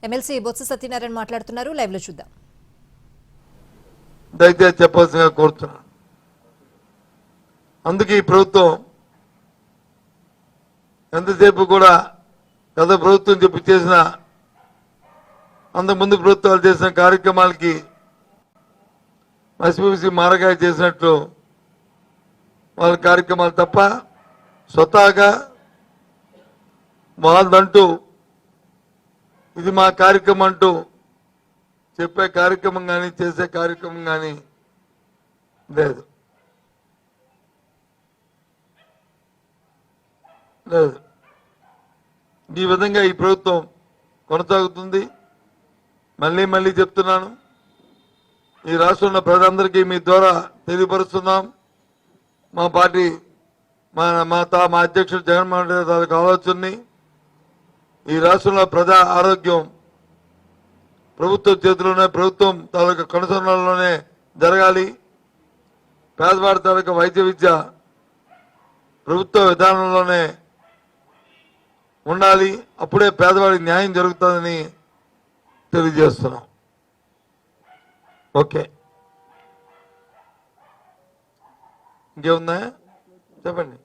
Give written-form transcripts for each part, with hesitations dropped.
MLC Botsa Satyanarayana మాట్లాడుతున్నారు. Live లో చూద్దాం. దయచేసి చెప్పాల్సిందిగా కోరుతున్నాను. అందుకే ఈ ప్రభుత్వం ఎంతసేపు కూడా గత ప్రభుత్వం చెప్పి చేసిన అంతకుముందు ప్రభుత్వాలు చేసిన కార్యక్రమాలకి మసిపూసి మారకాయ చేసినట్లు వాళ్ళ కార్యక్రమాలు తప్ప స్వతహాగా వాళ్ళంటూ ఇది మా కార్యక్రమం అంటూ చెప్పే కార్యక్రమం కానీ చేసే కార్యక్రమం కానీ లేదు. ఈ విధంగా ఈ ప్రభుత్వం కొనసాగుతుంది. మళ్ళీ చెప్తున్నాను, ఈ రాష్ట్రంలో ప్రజలందరికీ మీ ద్వారా తెలియపరుస్తున్నాం. మా పార్టీ మా అధ్యక్షుడు జగన్మోహన్ రెడ్డి తాలూకు ఆలోచనని ఈ రాష్ట్రంలో ప్రజా ఆరోగ్యం ప్రభుత్వం చేతిలోనే, ప్రభుత్వం తాలూకు కనుసరణలోనే జరగాలి. పేదవాడి తాలూకు వైద్య విద్య ప్రభుత్వ విధానంలోనే ఉండాలి. అప్పుడే పేదవాడికి న్యాయం జరుగుతుందని తెలియజేస్తున్నాం. ఓకే, ఇంకేముందా చెప్పండి.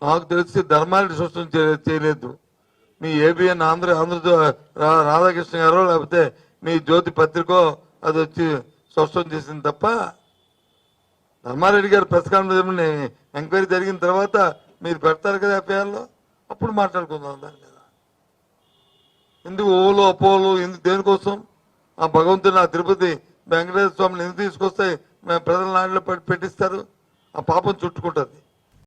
నాకు తెలిసి ధర్మారెడ్డి స్పష్టం చేయలేదు. మీ ఏబిఎన్ ఆంధ్ర రాధాకృష్ణ గారో లేకపోతే మీ జ్యోతి పత్రికో అది వచ్చి స్పష్టం చేసింది తప్ప ధర్మారెడ్డి గారు ప్రెస్ కాన్ఫరెన్స్ ఎంక్వైరీ జరిగిన తర్వాత మీరు పెడతారు కదా ఎఫ్ఐఆర్లో, అప్పుడు మాట్లాడుకుందాం దాని మీద. ఎందుకు ఓలో అపోలో ఎందుకు దేనికోసం? ఆ భగవంతుని ఆ తిరుపతి వెంకటేశ్వర స్వామిని ఎందుకు తీసుకొస్తే మేము ప్రజల నాటిలో పెట్టిస్తారు? ఆ పాపం చుట్టుకుంటుంది.